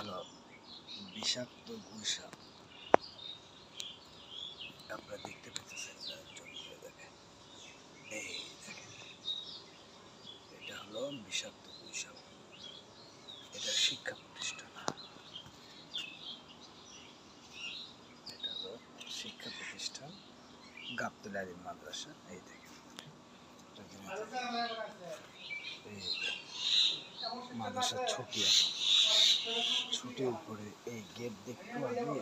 হলো বিষাক্ত গুইসাপ। আপনারা দেখতে পেতেছেন, দেখেন, এই দেখেন, এটা হলো বিষাক্ত গুইসাপ। এটা শিক্ষা প্রতিষ্ঠান, এটা হলো শিক্ষা প্রতিষ্ঠান গাবতলী আলিম মাদ্রাসা। এই দেখেন, মাদ্রাসার ছুটি এখন, ছুটির উপরে এই গেট দেখতে আমি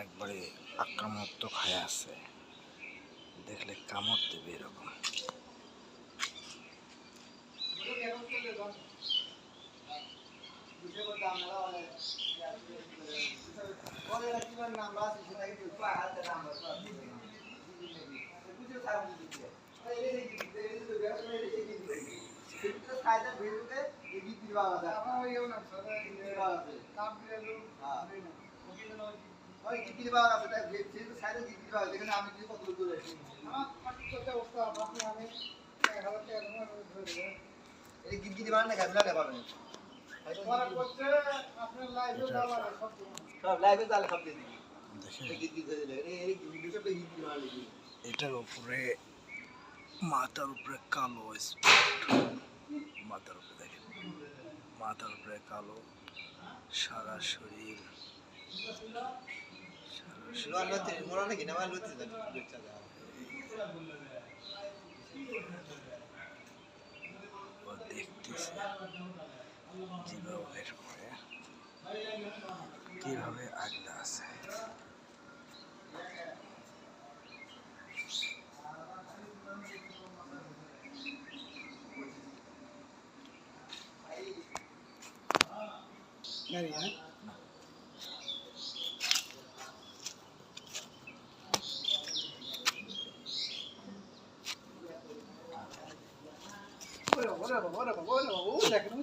একবারে আক্রমণাত্মক হয়ে আছে, দেখলে কামড় দেবে এরকম। এটার উপরে মাথার উপরে কালো স্পট, মাথার উপরে দেখেন, মাথার উপরে কালো, সারা শরীর দেখতেছে যেভাবে বের করে কিভাবে আগলা আছে।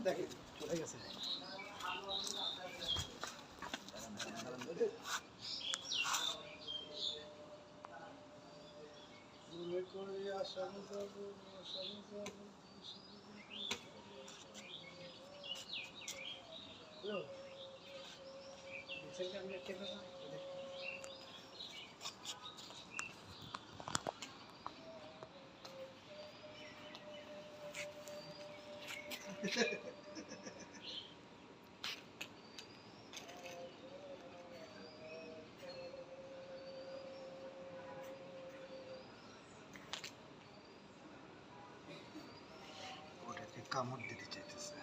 দেখেন চলে গেছে। ওটাকে কামড় দিতে চাইতেছে।